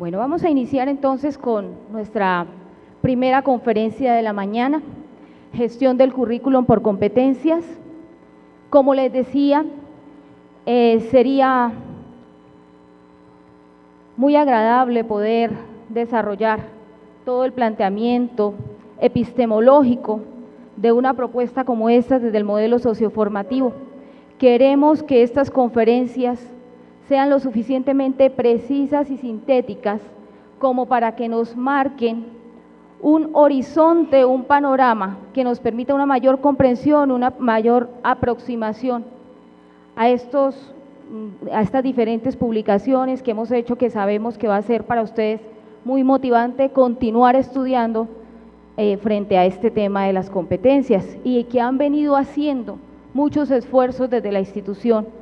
Bueno, vamos a iniciar entonces con nuestra primera conferencia de la mañana, gestión del currículum por competencias. Como les decía, sería muy agradable poder desarrollar todo el planteamiento epistemológico de una propuesta como esta desde el modelo socioformativo. Queremos que estas conferencias sean lo suficientemente precisas y sintéticas como para que nos marquen un horizonte, un panorama que nos permita una mayor comprensión, una mayor aproximación a estas diferentes publicaciones que hemos hecho, que sabemos que va a ser para ustedes muy motivante continuar estudiando frente a este tema de las competencias, y que han venido haciendo muchos esfuerzos desde la institución,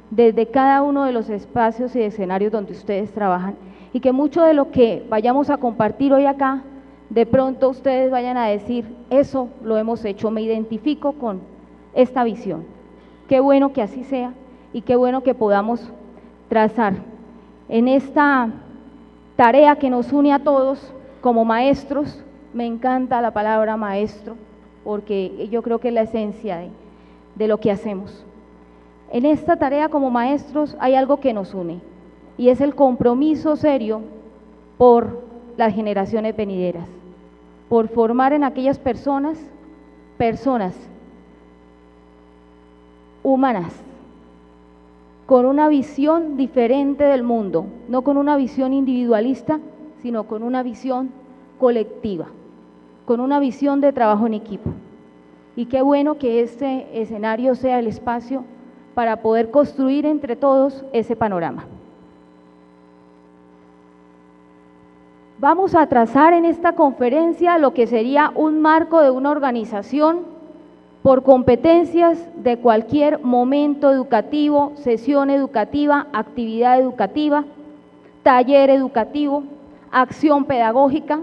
desde cada uno de los espacios y escenarios donde ustedes trabajan, y que mucho de lo que vayamos a compartir hoy acá, de pronto ustedes vayan a decir, eso lo hemos hecho, me identifico con esta visión. Qué bueno que así sea y qué bueno que podamos trazar en esta tarea que nos une a todos como maestros. Me encanta la palabra maestro porque yo creo que es la esencia de lo que hacemos. En esta tarea como maestros hay algo que nos une, y es el compromiso serio por las generaciones venideras, por formar en aquellas personas humanas, con una visión diferente del mundo, no con una visión individualista, sino con una visión colectiva, con una visión de trabajo en equipo. Y qué bueno que este escenario sea el espacio para poder construir entre todos ese panorama. Vamos a trazar en esta conferencia lo que sería un marco de una organización por competencias de cualquier momento educativo, sesión educativa, actividad educativa, taller educativo, acción pedagógica.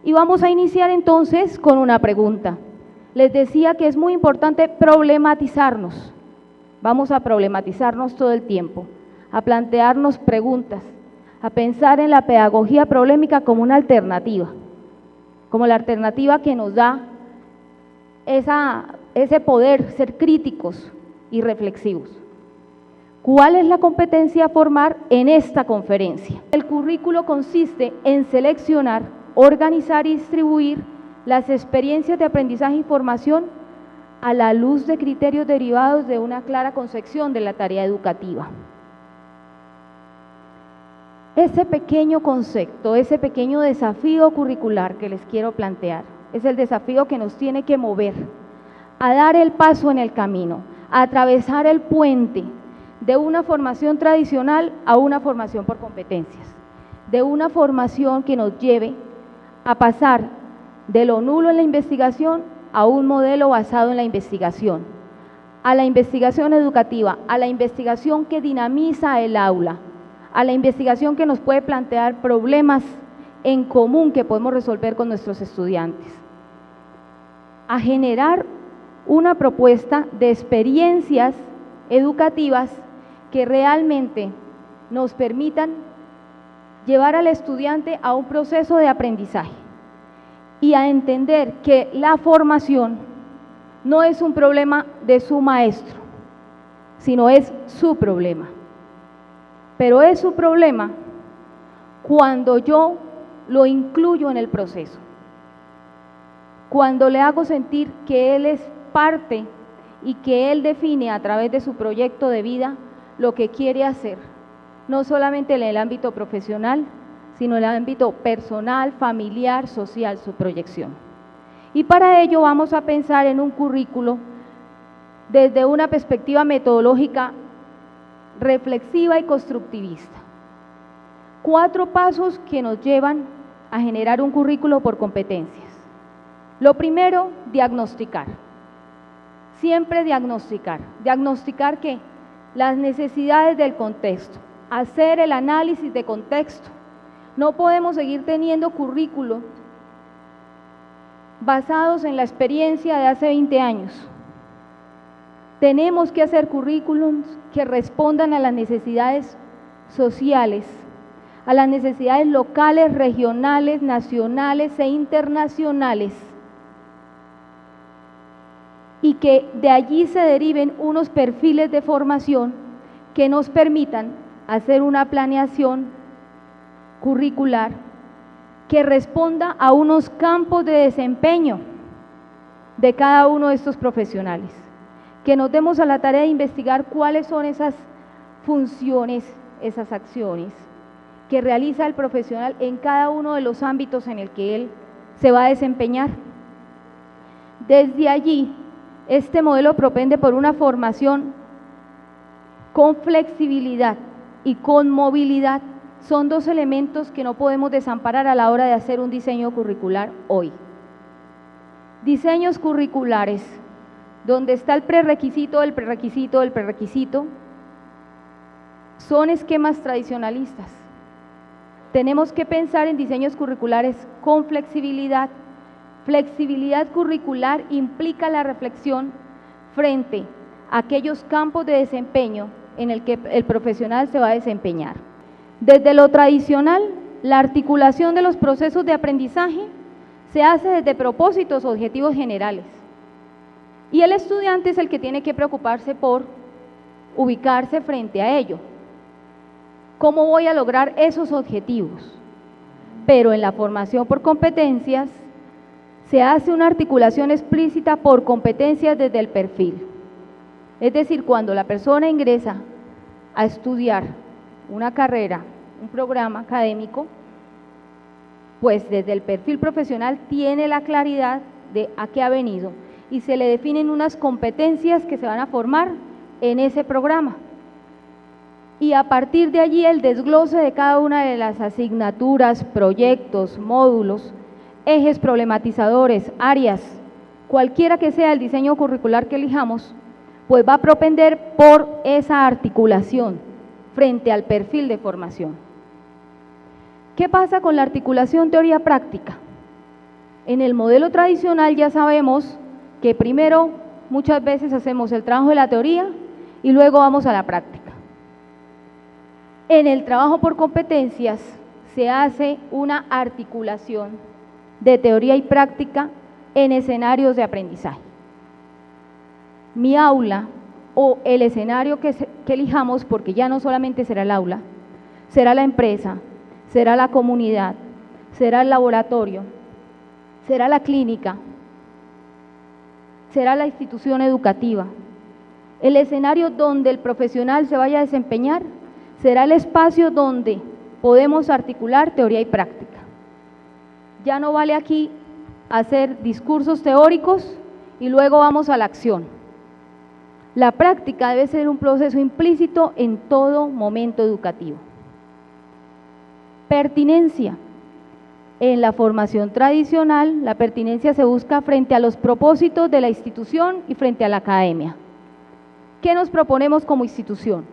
Y vamos a iniciar entonces con una pregunta. Les decía que es muy importante problematizarnos. Vamos a problematizarnos todo el tiempo, a plantearnos preguntas, a pensar en la pedagogía problemática como una alternativa, como la alternativa que nos da ese poder ser críticos y reflexivos. ¿Cuál es la competencia a formar en esta conferencia? El currículo consiste en seleccionar, organizar y distribuir las experiencias de aprendizaje y formación a la luz de criterios derivados de una clara concepción de la tarea educativa. Ese pequeño concepto, ese pequeño desafío curricular que les quiero plantear, es el desafío que nos tiene que mover a dar el paso en el camino, a atravesar el puente de una formación tradicional a una formación por competencias, de una formación que nos lleve a pasar de lo nulo en la investigación a un modelo basado en la investigación, a la investigación educativa, a la investigación que dinamiza el aula, a la investigación que nos puede plantear problemas en común que podemos resolver con nuestros estudiantes, a generar una propuesta de experiencias educativas que realmente nos permitan llevar al estudiante a un proceso de aprendizaje y a entender que la formación no es un problema de su maestro, sino es su problema. Pero es su problema cuando yo lo incluyo en el proceso, cuando le hago sentir que él es parte y que él define a través de su proyecto de vida lo que quiere hacer, no solamente en el ámbito profesional, sino en el ámbito personal, familiar, social, su proyección. Y para ello vamos a pensar en un currículo desde una perspectiva metodológica reflexiva y constructivista. 4 pasos que nos llevan a generar un currículo por competencias. Lo primero, diagnosticar. Siempre diagnosticar. ¿Diagnosticar qué? Las necesidades del contexto, hacer el análisis de contexto. No podemos seguir teniendo currículos basados en la experiencia de hace 20 años. Tenemos que hacer currículums que respondan a las necesidades sociales, a las necesidades locales, regionales, nacionales e internacionales, y que de allí se deriven unos perfiles de formación que nos permitan hacer una planeación curricular que responda a unos campos de desempeño de cada uno de estos profesionales, que nos demos a la tarea de investigar cuáles son esas funciones, esas acciones que realiza el profesional en cada uno de los ámbitos en el que él se va a desempeñar. Desde allí, este modelo propende por una formación con flexibilidad y con movilidad. Son dos elementos que no podemos desamparar a la hora de hacer un diseño curricular hoy. Diseños curriculares, donde está el prerequisito del prerequisito del prerequisito, son esquemas tradicionalistas. Tenemos que pensar en diseños curriculares con flexibilidad. Flexibilidad curricular implica la reflexión frente a aquellos campos de desempeño en el que el profesional se va a desempeñar. Desde lo tradicional, la articulación de los procesos de aprendizaje se hace desde propósitos o objetivos generales. Y el estudiante es el que tiene que preocuparse por ubicarse frente a ello. ¿Cómo voy a lograr esos objetivos? Pero en la formación por competencias se hace una articulación explícita por competencias desde el perfil. Es decir, cuando la persona ingresa a estudiar una carrera, un programa académico, pues desde el perfil profesional tiene la claridad de a qué ha venido y se le definen unas competencias que se van a formar en ese programa. Y a partir de allí el desglose de cada una de las asignaturas, proyectos, módulos, ejes problematizadores, áreas, cualquiera que sea el diseño curricular que elijamos, pues va a propender por esa articulación frente al perfil de formación. ¿Qué pasa con la articulación teoría-práctica? En el modelo tradicional ya sabemos que primero muchas veces hacemos el trabajo de la teoría y luego vamos a la práctica. En el trabajo por competencias se hace una articulación de teoría y práctica en escenarios de aprendizaje. Mi aula o el escenario que elijamos, porque ya no solamente será el aula, será la empresa, será la comunidad, será el laboratorio, será la clínica, será la institución educativa. El escenario donde el profesional se vaya a desempeñar será el espacio donde podemos articular teoría y práctica. Ya no vale aquí hacer discursos teóricos y luego vamos a la acción. La práctica debe ser un proceso implícito en todo momento educativo. Pertinencia. En la formación tradicional, la pertinencia se busca frente a los propósitos de la institución y frente a la academia. ¿Qué nos proponemos como institución?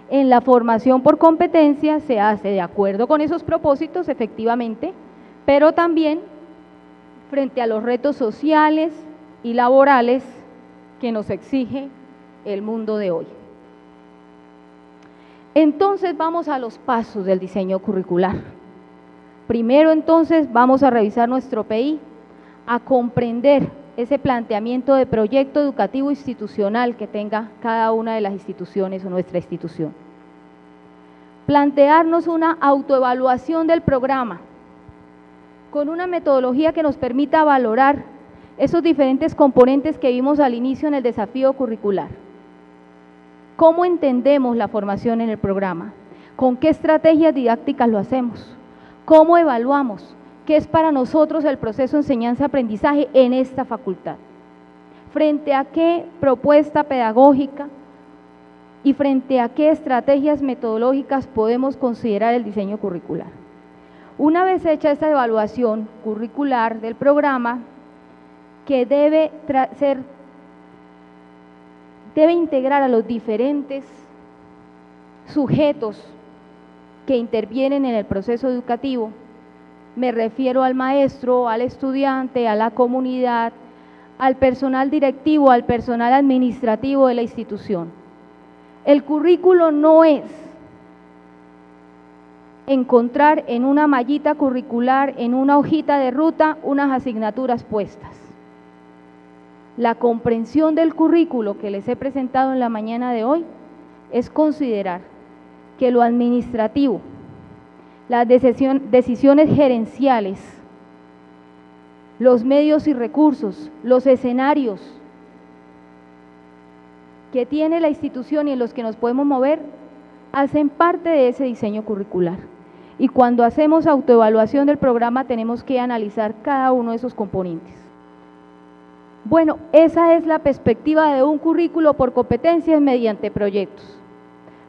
En la formación por competencia se hace de acuerdo con esos propósitos, efectivamente, pero también frente a los retos sociales y laborales que nos exige el mundo de hoy. Entonces vamos a los pasos del diseño curricular. Primero entonces vamos a revisar nuestro PI, a comprender ese planteamiento de proyecto educativo institucional que tenga cada una de las instituciones o nuestra institución. Plantearnos una autoevaluación del programa con una metodología que nos permita valorar esos diferentes componentes que vimos al inicio en el desafío curricular. ¿Cómo entendemos la formación en el programa? ¿Con qué estrategias didácticas lo hacemos? ¿Cómo evaluamos? ¿Qué es para nosotros el proceso de enseñanza-aprendizaje en esta facultad? ¿Frente a qué propuesta pedagógica y frente a qué estrategias metodológicas podemos considerar el diseño curricular? Una vez hecha esta evaluación curricular del programa, que debe integrar a los diferentes sujetos que intervienen en el proceso educativo. Me refiero al maestro, al estudiante, a la comunidad, al personal directivo, al personal administrativo de la institución. El currículo no es encontrar en una mallita curricular, en una hojita de ruta, unas asignaturas puestas. La comprensión del currículo que les he presentado en la mañana de hoy es considerar que lo administrativo, las decisiones gerenciales, los medios y recursos, los escenarios que tiene la institución y en los que nos podemos mover, hacen parte de ese diseño curricular. Y cuando hacemos autoevaluación del programa tenemos que analizar cada uno de esos componentes. Bueno, esa es la perspectiva de un currículo por competencias mediante proyectos.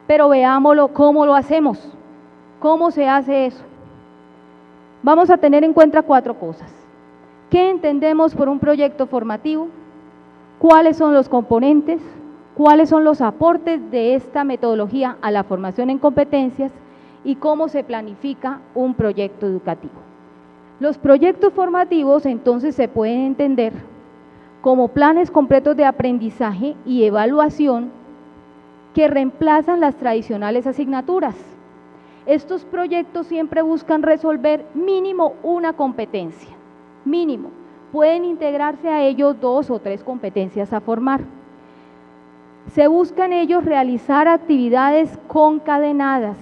Pero veámoslo, ¿cómo lo hacemos? ¿Cómo se hace eso? Vamos a tener en cuenta 4 cosas. ¿Qué entendemos por un proyecto formativo? ¿Cuáles son los componentes? ¿Cuáles son los aportes de esta metodología a la formación en competencias? Y cómo se planifica un proyecto educativo. Los proyectos formativos entonces se pueden entender como planes completos de aprendizaje y evaluación que reemplazan las tradicionales asignaturas. Estos proyectos siempre buscan resolver mínimo una competencia, mínimo. Pueden integrarse a ellos 2 o 3 competencias a formar. Se busca en ellos realizar actividades concadenadas.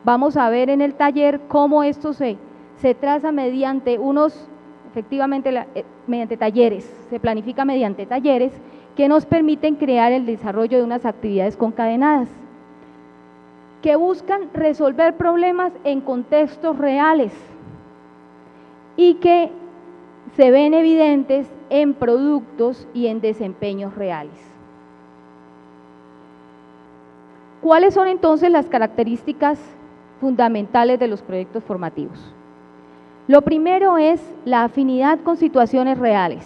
Vamos a ver en el taller cómo esto se traza mediante mediante talleres, se planifica mediante talleres que nos permiten crear el desarrollo de unas actividades concadenadas, que buscan resolver problemas en contextos reales y que se ven evidentes en productos y en desempeños reales. ¿Cuáles son entonces las características fundamentales de los proyectos formativos? Lo primero es la afinidad con situaciones reales,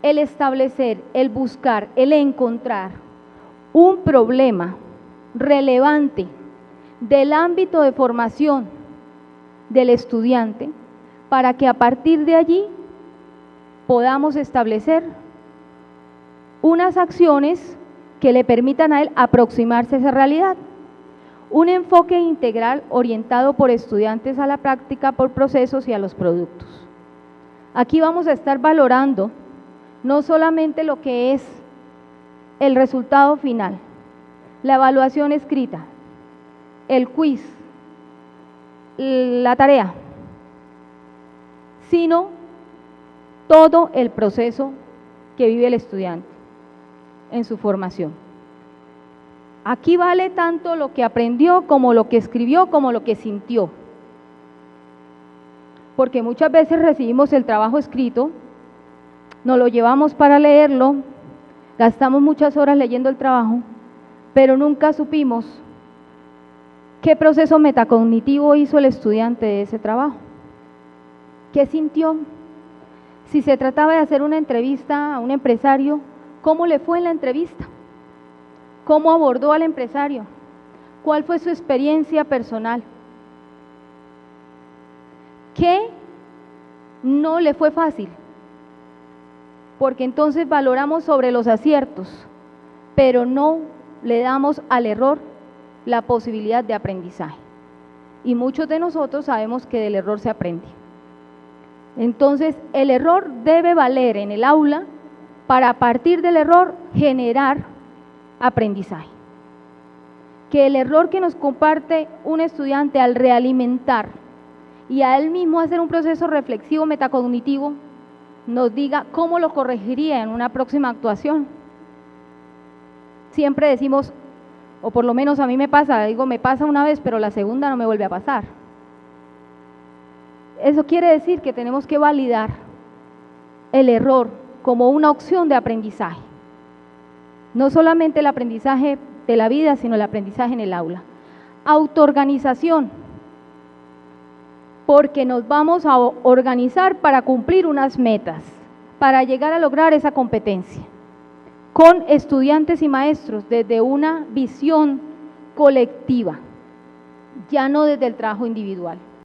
el establecer, el buscar, el encontrar un problema relevante del ámbito de formación del estudiante para que a partir de allí podamos establecer unas acciones que le permitan a él aproximarse a esa realidad. Un enfoque integral orientado por estudiantes a la práctica, por procesos y a los productos. Aquí vamos a estar valorando no solamente lo que es el resultado final, la evaluación escrita, el quiz, la tarea, sino todo el proceso que vive el estudiante en su formación. Aquí vale tanto lo que aprendió, como lo que escribió, como lo que sintió. Porque muchas veces recibimos el trabajo escrito, nos lo llevamos para leerlo, gastamos muchas horas leyendo el trabajo, pero nunca supimos qué proceso metacognitivo hizo el estudiante de ese trabajo. ¿Qué sintió? Si se trataba de hacer una entrevista a un empresario, ¿cómo le fue en la entrevista? ¿Cómo abordó al empresario? ¿Cuál fue su experiencia personal? ¿Qué no le fue fácil? Porque entonces valoramos sobre los aciertos, pero no le damos al error la posibilidad de aprendizaje. Y muchos de nosotros sabemos que del error se aprende. Entonces, el error debe valer en el aula para a partir del error generar aprendizaje. Que el error que nos comparte un estudiante al realimentar y a él mismo hacer un proceso reflexivo metacognitivo nos diga cómo lo corregiría en una próxima actuación. Siempre decimos, o por lo menos a mí me pasa, digo me pasa una vez, pero la segunda no me vuelve a pasar. Eso quiere decir que tenemos que validar el error como una opción de aprendizaje. No solamente el aprendizaje de la vida, sino el aprendizaje en el aula. Autoorganización, porque nos vamos a organizar para cumplir unas metas, para llegar a lograr esa competencia, con estudiantes y maestros desde una visión colectiva, ya no desde el trabajo individual.